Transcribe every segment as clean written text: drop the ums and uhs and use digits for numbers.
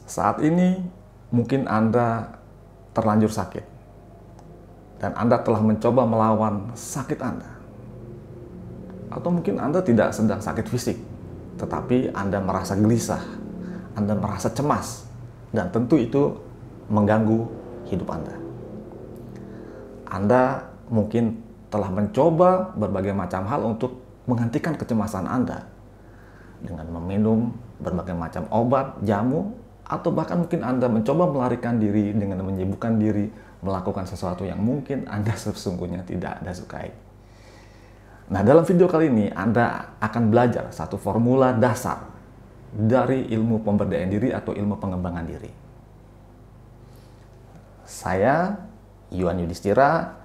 Saat ini mungkin Anda terlanjur sakit dan Anda telah mencoba melawan sakit Anda. Atau mungkin Anda tidak sedang sakit fisik, tetapi Anda merasa gelisah, Anda merasa cemas, dan tentu itu mengganggu hidup Anda. Anda mungkin telah mencoba berbagai macam hal untuk menghentikan kecemasan Anda dengan meminum berbagai macam obat, jamu, atau bahkan mungkin Anda mencoba melarikan diri dengan menyibukkan diri melakukan sesuatu yang mungkin Anda sesungguhnya tidak Anda sukai. Nah, dalam video kali ini Anda akan belajar satu formula dasar dari ilmu pemberdayaan diri atau ilmu pengembangan diri. Saya, Yuan Yudhistira,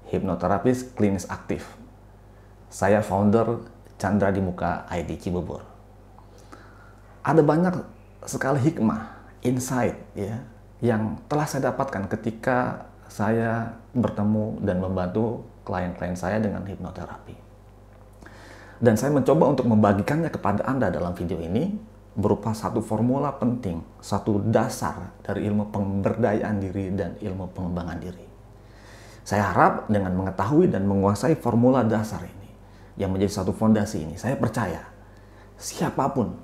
hipnoterapis klinis aktif. Saya founder Chandra di Muka ID Cibubur. Ada banyak sekali hikmah, insight ya, yang telah saya dapatkan ketika saya bertemu dan membantu klien-klien saya dengan hipnoterapi. Dan saya mencoba untuk membagikannya kepada Anda dalam video ini berupa satu formula penting, satu dasar dari ilmu pemberdayaan diri dan ilmu pengembangan diri. Saya harap dengan mengetahui dan menguasai formula dasar ini, yang menjadi satu fondasi ini, saya percaya siapapun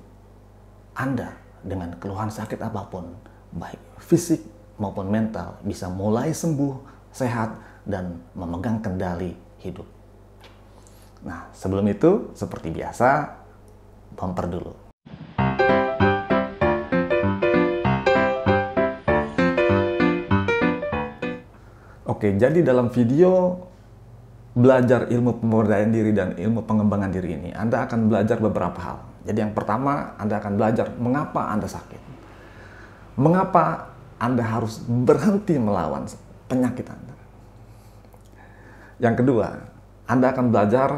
Anda dengan keluhan sakit apapun, baik fisik maupun mental, bisa mulai sembuh, sehat, dan memegang kendali hidup. Nah, sebelum itu, seperti biasa, bumper dulu. Oke, jadi dalam video belajar ilmu pemberdayaan diri dan ilmu pengembangan diri ini, Anda akan belajar beberapa hal. Jadi yang pertama, Anda akan belajar mengapa Anda sakit. Mengapa Anda harus berhenti melawan penyakit Anda. Yang kedua, Anda akan belajar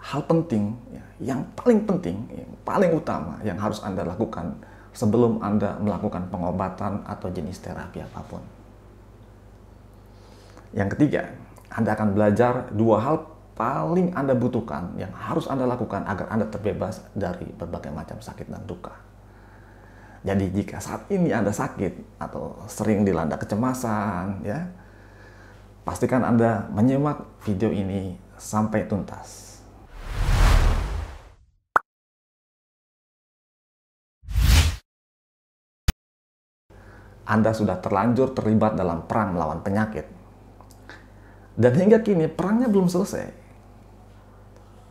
hal penting, yang paling penting, yang paling utama yang harus Anda lakukan sebelum Anda melakukan pengobatan atau jenis terapi apapun. Yang ketiga, Anda akan belajar dua hal paling Anda butuhkan yang harus Anda lakukan agar Anda terbebas dari berbagai macam sakit dan duka. Jadi jika saat ini Anda sakit atau sering dilanda kecemasan, ya, pastikan Anda menyimak video ini sampai tuntas. Anda sudah terlanjur terlibat dalam perang melawan penyakit. Dan hingga kini perangnya belum selesai.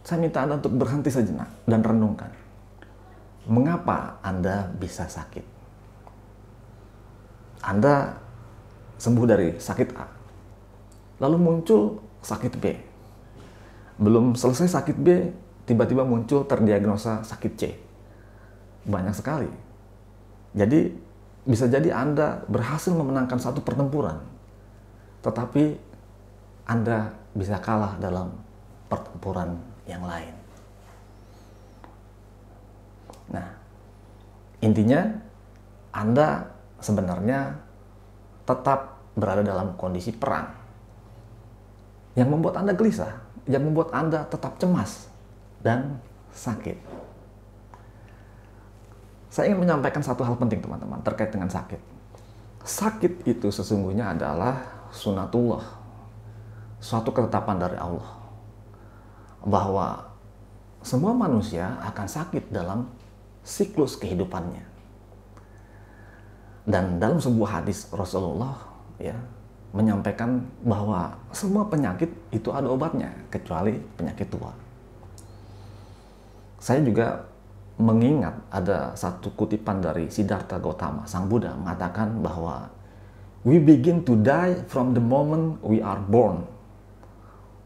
Saya minta Anda untuk berhenti sejenak dan renungkan. Mengapa Anda bisa sakit? Anda sembuh dari sakit A, lalu muncul sakit B. Belum selesai sakit B, tiba-tiba muncul terdiagnosa sakit C. Banyak sekali. Jadi, bisa jadi Anda berhasil memenangkan satu pertempuran, tetapi Anda bisa kalah dalam pertempuran yang lain. Nah, intinya Anda sebenarnya tetap berada dalam kondisi perang yang membuat Anda gelisah, yang membuat Anda tetap cemas dan sakit. Saya ingin menyampaikan satu hal penting teman-teman terkait dengan sakit. Sakit itu sesungguhnya adalah sunatullah, suatu ketetapan dari Allah, bahwa semua manusia akan sakit dalam siklus kehidupannya. Dan dalam sebuah hadis Rasulullah ya menyampaikan bahwa semua penyakit itu ada obatnya kecuali penyakit tua. Saya juga mengingat ada satu kutipan dari Siddhartha Gautama, sang Buddha, mengatakan bahwa we begin to die from the moment we are born.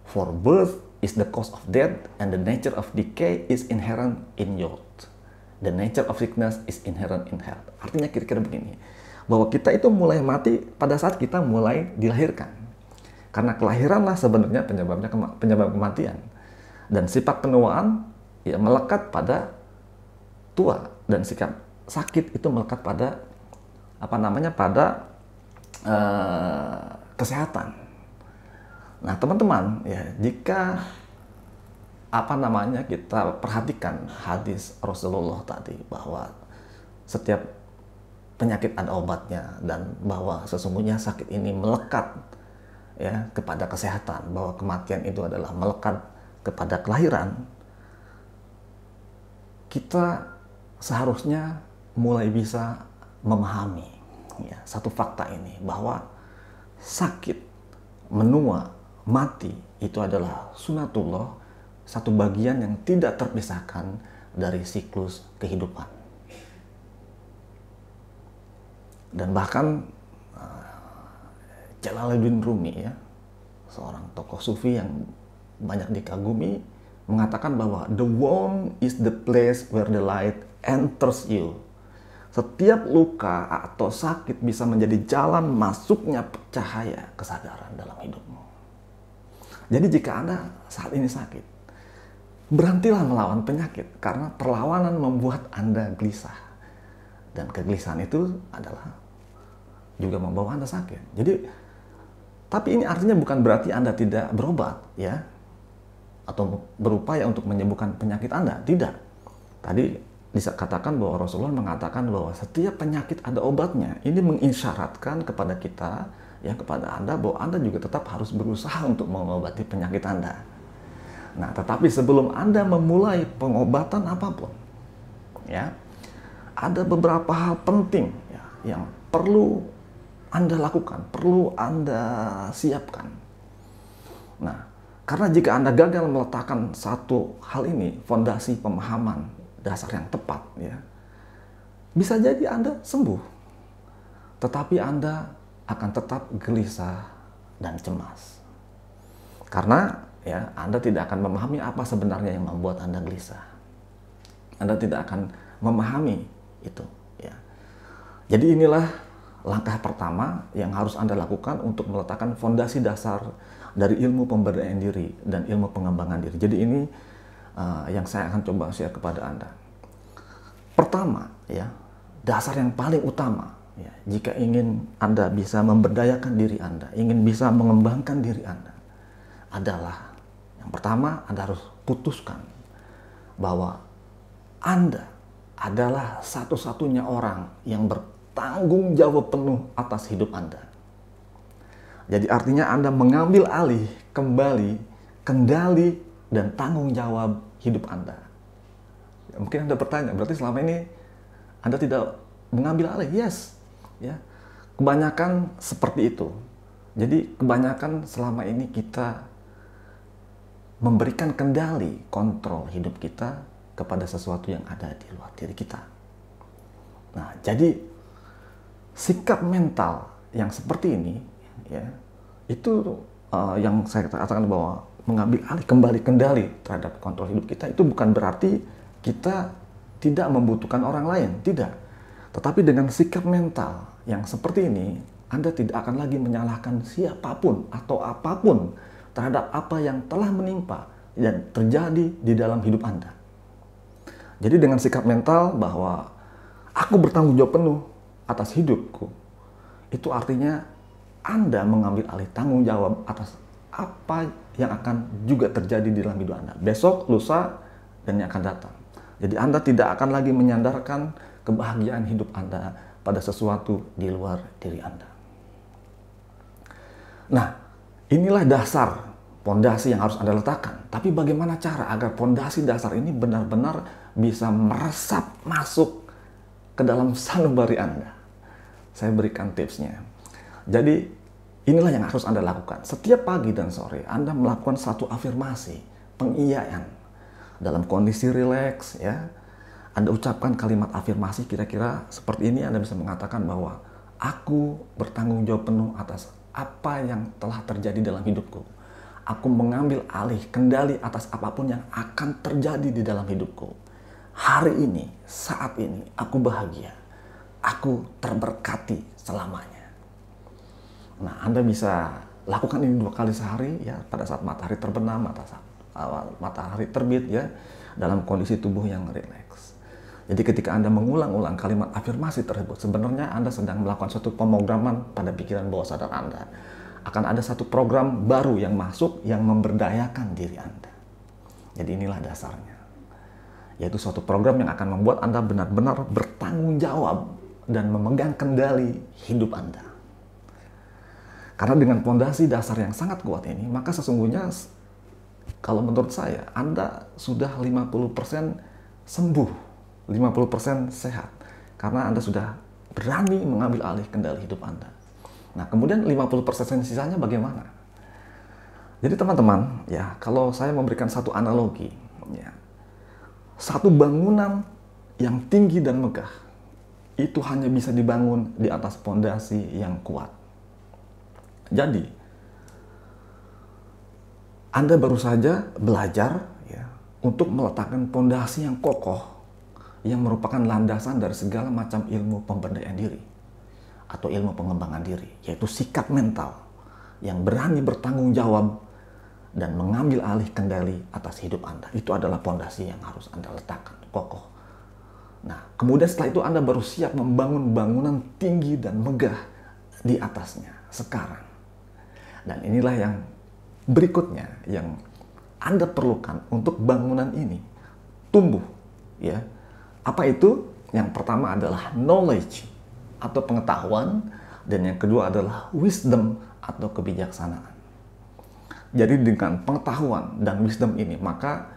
For birth is the cause of death and the nature of decay is inherent in youth. The nature of sickness is inherent in health. Artinya kira-kira begini, bahwa kita itu mulai mati pada saat kita mulai dilahirkan. Karena kelahiranlah sebenarnya penyebab kematian. Dan sifat penuaan ya melekat pada tua, dan sikap sakit itu melekat pada kesehatan. Nah, teman-teman, ya jika kita perhatikan hadis Rasulullah tadi bahwa setiap penyakit ada obatnya dan bahwa sesungguhnya sakit ini melekat ya kepada kesehatan, bahwa kematian itu adalah melekat kepada kelahiran, kita seharusnya mulai bisa memahami ya, satu fakta ini, bahwa sakit, menua, mati itu adalah sunatullah, satu bagian yang tidak terpisahkan dari siklus kehidupan. Dan bahkan Jalaluddin Rumi ya, seorang tokoh sufi yang banyak dikagumi, mengatakan bahwa the womb is the place where the light enters you. Setiap luka atau sakit bisa menjadi jalan masuknya cahaya kesadaran dalam hidupmu. Jadi jika Anda saat ini sakit, berhentilah melawan penyakit, karena perlawanan membuat Anda gelisah. Dan kegelisahan itu adalah juga membawa Anda sakit. Jadi, tapi ini artinya bukan berarti Anda tidak berobat ya, atau berupaya untuk menyembuhkan penyakit Anda. Tidak. Tadi bisa katakan bahwa Rasulullah mengatakan bahwa setiap penyakit ada obatnya. Ini mengisyaratkan kepada kita, ya, kepada Anda, bahwa Anda juga tetap harus berusaha untuk mengobati penyakit Anda. Nah, tetapi sebelum Anda memulai pengobatan apapun, ya, ada beberapa hal penting ya, yang perlu Anda lakukan, perlu Anda siapkan. Nah, karena jika Anda gagal meletakkan satu hal ini, fondasi pemahaman dasar yang tepat, ya, bisa jadi Anda sembuh, tetapi Anda akan tetap gelisah dan cemas. Karena ya, Anda tidak akan memahami apa sebenarnya yang membuat Anda gelisah. Anda tidak akan memahami itu, ya. Jadi inilah langkah pertama yang harus Anda lakukan untuk meletakkan fondasi dasar dari ilmu pemberdayaan diri dan ilmu pengembangan diri. Jadi ini yang saya akan coba share kepada Anda. Pertama, ya, dasar yang paling utama, ya, jika ingin Anda bisa memberdayakan diri Anda, ingin bisa mengembangkan diri Anda, adalah yang pertama, Anda harus putuskan bahwa Anda adalah satu-satunya orang yang bertanggung jawab penuh atas hidup Anda. Jadi artinya Anda mengambil alih kembali kendali dan tanggung jawab hidup Anda. Ya, mungkin Anda bertanya, berarti selama ini Anda tidak mengambil alih? Yes, ya. Kebanyakan seperti itu. Jadi kebanyakan selama ini kita memberikan kendali, kontrol hidup kita kepada sesuatu yang ada di luar diri kita. Nah, jadi sikap mental yang seperti ini, ya, itu yang saya katakan bahwa mengambil alih kembali kendali terhadap kontrol hidup kita, itu bukan berarti kita tidak membutuhkan orang lain, tidak. Tetapi dengan sikap mental yang seperti ini, Anda tidak akan lagi menyalahkan siapapun atau apapun terhadap apa yang telah menimpa dan terjadi di dalam hidup Anda. Jadi dengan sikap mental bahwa aku bertanggung jawab penuh atas hidupku, itu artinya Anda mengambil alih tanggung jawab atas apa yang akan juga terjadi di dalam hidup Anda besok, lusa, dan yang akan datang. Jadi Anda tidak akan lagi menyandarkan kebahagiaan hidup Anda pada sesuatu di luar diri Anda. Nah, inilah dasar pondasi yang harus Anda letakkan. Tapi bagaimana cara agar pondasi dasar ini benar-benar bisa meresap masuk ke dalam sanubari Anda? Saya berikan tipsnya. Jadi inilah yang harus Anda lakukan. Setiap pagi dan sore Anda melakukan satu afirmasi, pengiyakan. Dalam kondisi rileks, ya, Anda ucapkan kalimat afirmasi kira-kira seperti ini. Anda bisa mengatakan bahwa aku bertanggung jawab penuh atas apa yang telah terjadi dalam hidupku. Aku mengambil alih kendali atas apapun yang akan terjadi di dalam hidupku. Hari ini, saat ini, aku bahagia. Aku terberkati selamanya. Nah, Anda bisa lakukan ini 2 kali sehari, ya, pada saat matahari terbenam, matahari terbit, ya, dalam kondisi tubuh yang rileks. Jadi ketika Anda mengulang-ulang kalimat afirmasi tersebut, sebenarnya Anda sedang melakukan suatu pemrograman pada pikiran bawah sadar Anda. Akan ada satu program baru yang masuk yang memberdayakan diri Anda. Jadi inilah dasarnya. Yaitu suatu program yang akan membuat Anda benar-benar bertanggung jawab dan memegang kendali hidup Anda. Karena dengan fondasi dasar yang sangat kuat ini, maka sesungguhnya kalau menurut saya, Anda sudah 50% sembuh, 50% sehat. Karena Anda sudah berani mengambil alih kendali hidup Anda. Nah, kemudian 50% sisanya bagaimana? Jadi teman-teman, ya, kalau saya memberikan satu analogi, ya, satu bangunan yang tinggi dan megah, itu hanya bisa dibangun di atas fondasi yang kuat. Jadi, Anda baru saja belajar, ya, untuk meletakkan fondasi yang kokoh, yang merupakan landasan dari segala macam ilmu pemberdayaan diri atau ilmu pengembangan diri, yaitu sikap mental yang berani bertanggung jawab dan mengambil alih kendali atas hidup Anda. Itu adalah fondasi yang harus Anda letakkan kokoh. Nah, kemudian setelah itu Anda baru siap membangun bangunan tinggi dan megah di atasnya sekarang. Dan inilah yang berikutnya yang Anda perlukan untuk bangunan ini tumbuh, ya. Apa itu? Yang pertama adalah knowledge atau pengetahuan, dan yang kedua adalah wisdom atau kebijaksanaan. Jadi dengan pengetahuan dan wisdom ini, maka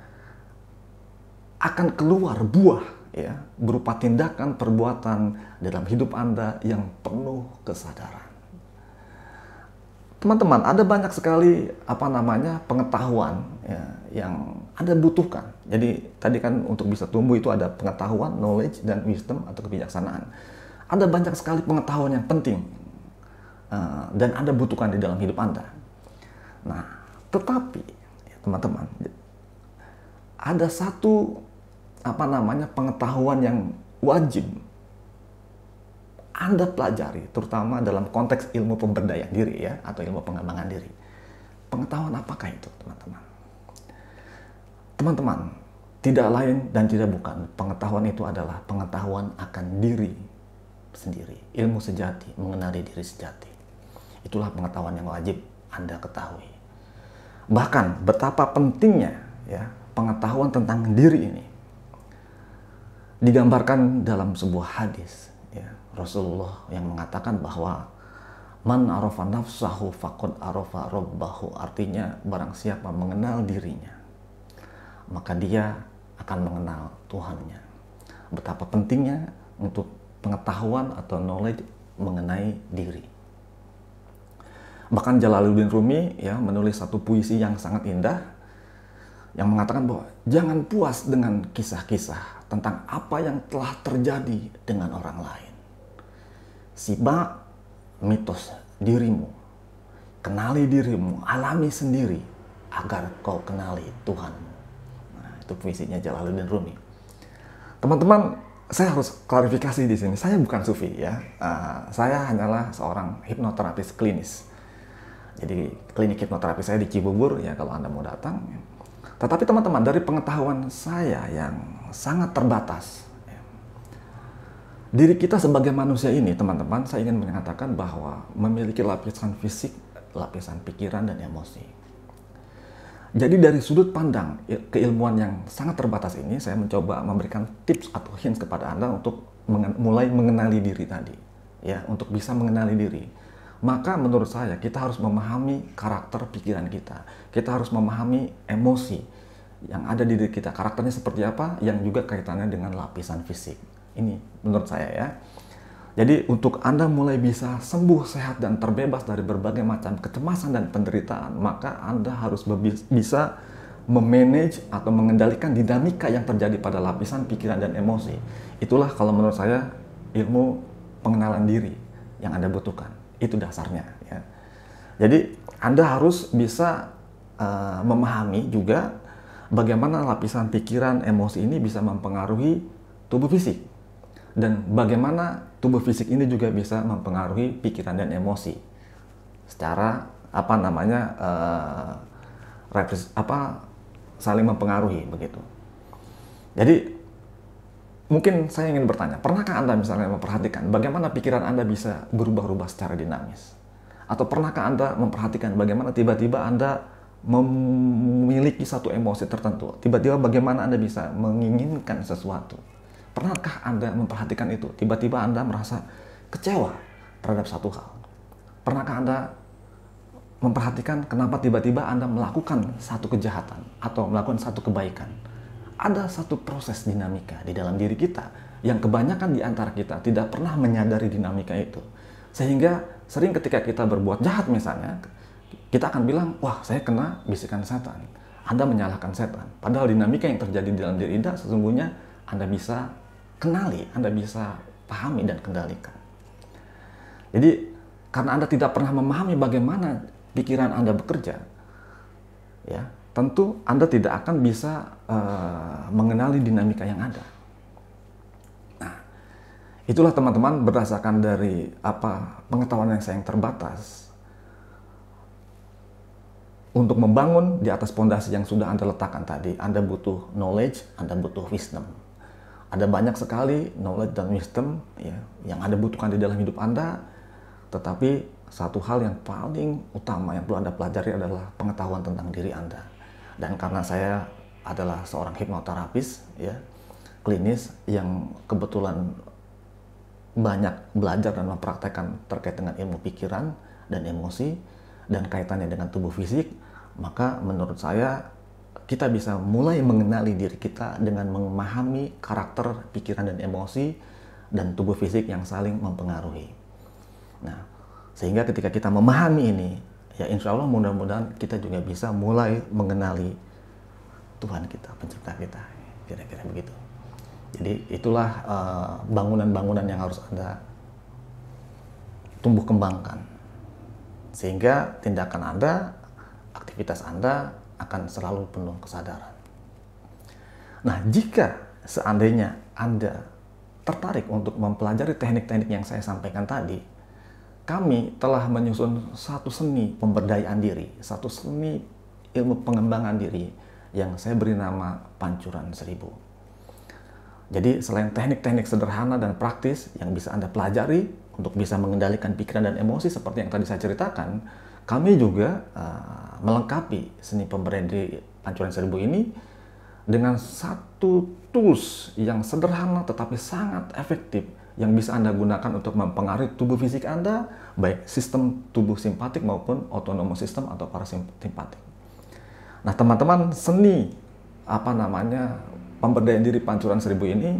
akan keluar buah, ya, berupa tindakan perbuatan dalam hidup Anda yang penuh kesadaran. Teman-teman, ada banyak sekali pengetahuan, ya, yang Anda butuhkan. Jadi tadi kan untuk bisa tumbuh itu ada pengetahuan, knowledge, dan wisdom atau kebijaksanaan. Ada banyak sekali pengetahuan yang penting dan Anda butuhkan di dalam hidup Anda. Nah, tetapi ya, teman-teman, ada satu pengetahuan yang wajib Anda pelajari, terutama dalam konteks ilmu pemberdayaan diri, ya, atau ilmu pengembangan diri. Pengetahuan apakah itu, teman-teman? Teman-teman, tidak lain dan tidak bukan, pengetahuan itu adalah pengetahuan akan diri sendiri, ilmu sejati, mengenali diri sejati. Itulah pengetahuan yang wajib Anda ketahui. Bahkan betapa pentingnya, ya, pengetahuan tentang diri ini digambarkan dalam sebuah hadis, ya, Rasulullah yang mengatakan bahwa man arafa nafsahu faqad arafa rabbahu, artinya barang siapa mengenal dirinya, maka dia akan mengenal Tuhannya. Betapa pentingnya untuk pengetahuan atau knowledge mengenai diri. Bahkan Jalaluddin Rumi, ya, menulis satu puisi yang sangat indah yang mengatakan bahwa jangan puas dengan kisah-kisah tentang apa yang telah terjadi dengan orang lain. Simak mitos dirimu, kenali dirimu, alami sendiri agar kau kenali Tuhanmu. Nah, itu puisinya Jalaluddin Rumi. Teman-teman, saya harus klarifikasi di sini. Saya bukan sufi, ya. Saya hanyalah seorang hipnoterapis klinis. Jadi klinik hipnoterapi saya di Cibubur, ya, kalau Anda mau datang. Tetapi teman-teman, dari pengetahuan saya yang sangat terbatas, ya, diri kita sebagai manusia ini, teman-teman, saya ingin mengatakan bahwa memiliki lapisan fisik, lapisan pikiran, dan emosi. Jadi dari sudut pandang keilmuan yang sangat terbatas ini, saya mencoba memberikan tips atau hints kepada Anda untuk mulai mengenali diri tadi, ya, untuk bisa mengenali diri. Maka menurut saya kita harus memahami karakter pikiran kita. Kita harus memahami emosi yang ada di diri kita. Karakternya seperti apa, yang juga kaitannya dengan lapisan fisik. Ini menurut saya, ya. Jadi untuk Anda mulai bisa sembuh, sehat, dan terbebas dari berbagai macam kecemasan dan penderitaan, maka Anda harus bisa memanage atau mengendalikan dinamika yang terjadi pada lapisan pikiran dan emosi. Itulah kalau menurut saya ilmu pengenalan diri yang Anda butuhkan. Itu dasarnya, ya. Jadi Anda harus bisa memahami juga bagaimana lapisan pikiran, emosi ini bisa mempengaruhi tubuh fisik, dan bagaimana tubuh fisik ini juga bisa mempengaruhi pikiran dan emosi secara saling mempengaruhi begitu. Jadi mungkin saya ingin bertanya, pernahkah Anda misalnya memperhatikan bagaimana pikiran Anda bisa berubah-ubah secara dinamis? Atau pernahkah Anda memperhatikan bagaimana tiba-tiba Anda memiliki satu emosi tertentu? Tiba-tiba bagaimana Anda bisa menginginkan sesuatu? Pernahkah Anda memperhatikan itu? Tiba-tiba Anda merasa kecewa terhadap satu hal. Pernahkah Anda memperhatikan kenapa tiba-tiba Anda melakukan satu kejahatan atau melakukan satu kebaikan? Ada satu proses dinamika di dalam diri kita yang kebanyakan di antara kita tidak pernah menyadari dinamika itu. Sehingga sering ketika kita berbuat jahat misalnya, kita akan bilang, wah saya kena bisikan setan. Anda menyalahkan setan. Padahal dinamika yang terjadi di dalam diri Anda sesungguhnya Anda bisa kenali, Anda bisa pahami dan kendalikan. Jadi karena Anda tidak pernah memahami bagaimana pikiran Anda bekerja, ya tentu Anda tidak akan bisa mengenali dinamika yang ada. Nah, itulah teman-teman berdasarkan dari pengetahuan yang saya terbatas. Untuk membangun di atas pondasi yang sudah Anda letakkan tadi, Anda butuh knowledge, Anda butuh wisdom. Ada banyak sekali knowledge dan wisdom ya, yang Anda butuhkan di dalam hidup Anda, tetapi satu hal yang paling utama yang perlu Anda pelajari adalah pengetahuan tentang diri Anda. Dan karena saya adalah seorang hipnoterapis, ya, klinis yang kebetulan banyak belajar dan mempraktekkan terkait dengan ilmu pikiran dan emosi dan kaitannya dengan tubuh fisik, maka menurut saya kita bisa mulai mengenali diri kita dengan memahami karakter, pikiran, dan emosi dan tubuh fisik yang saling mempengaruhi. Nah, sehingga ketika kita memahami ini, ya insya Allah mudah-mudahan kita juga bisa mulai mengenali Tuhan kita, pencipta kita, kira-kira begitu. Jadi itulah bangunan-bangunan yang harus Anda tumbuh kembangkan. Sehingga tindakan Anda, aktivitas Anda akan selalu penuh kesadaran. Nah, jika seandainya Anda tertarik untuk mempelajari teknik-teknik yang saya sampaikan tadi, kami telah menyusun satu seni pemberdayaan diri, satu seni ilmu pengembangan diri yang saya beri nama Pancuran 1000. Jadi selain teknik-teknik sederhana dan praktis yang bisa Anda pelajari untuk bisa mengendalikan pikiran dan emosi seperti yang tadi saya ceritakan, kami juga melengkapi seni pemberdayaan diri Pancuran 1000 ini dengan satu tools yang sederhana tetapi sangat efektif yang bisa Anda gunakan untuk mempengaruhi tubuh fisik Anda, baik sistem tubuh simpatik maupun autonomous system atau parasimpatik. Nah, teman-teman, seni pemberdayaan diri Pancuran 1000 ini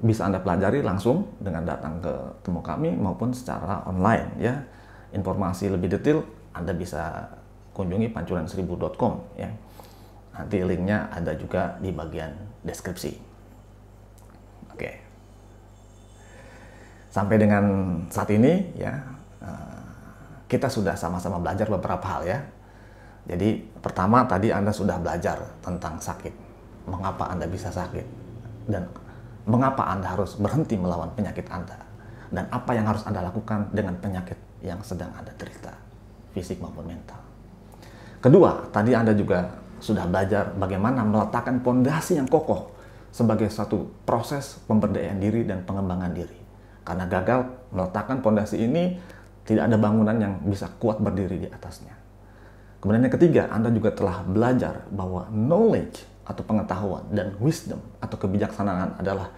bisa Anda pelajari langsung dengan datang ke temu kami maupun secara online ya. Informasi lebih detail Anda bisa kunjungi pancuran1000.com ya. Nanti linknya ada juga di bagian deskripsi. Oke. Sampai dengan saat ini ya kita sudah sama-sama belajar beberapa hal ya. Jadi pertama tadi Anda sudah belajar tentang sakit. Mengapa Anda bisa sakit dan mengapa Anda harus berhenti melawan penyakit Anda dan apa yang harus Anda lakukan dengan penyakit yang sedang Anda derita, fisik maupun mental. Kedua, tadi Anda juga sudah belajar bagaimana meletakkan pondasi yang kokoh sebagai satu proses pemberdayaan diri dan pengembangan diri. Karena gagal meletakkan pondasi ini, tidak ada bangunan yang bisa kuat berdiri di atasnya. Kemudian yang ketiga, Anda juga telah belajar bahwa knowledge atau pengetahuan dan wisdom atau kebijaksanaan adalah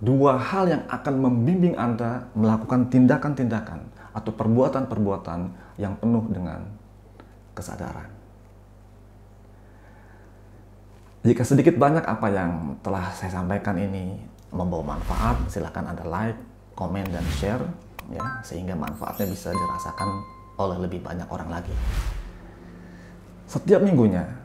dua hal yang akan membimbing Anda melakukan tindakan-tindakan atau perbuatan-perbuatan yang penuh dengan kesadaran. Jika sedikit banyak apa yang telah saya sampaikan ini membawa manfaat, silakan Anda like, komen, dan share ya, sehingga manfaatnya bisa dirasakan oleh lebih banyak orang lagi. Setiap minggunya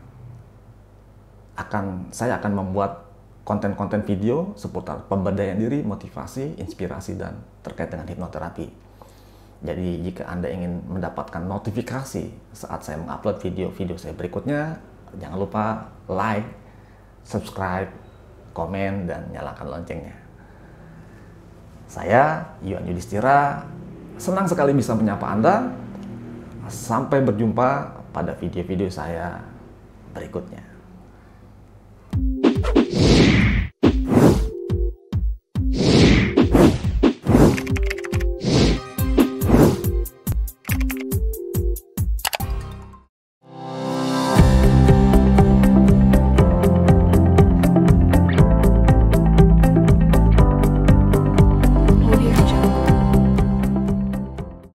saya akan membuat konten-konten video seputar pemberdayaan diri, motivasi, inspirasi, dan terkait dengan hipnoterapi. Jadi jika Anda ingin mendapatkan notifikasi saat saya mengupload video-video saya berikutnya, jangan lupa like, subscribe, komen, dan nyalakan loncengnya. Saya, Yuan Yudhistira, senang sekali bisa menyapa Anda. Sampai berjumpa pada video-video saya berikutnya.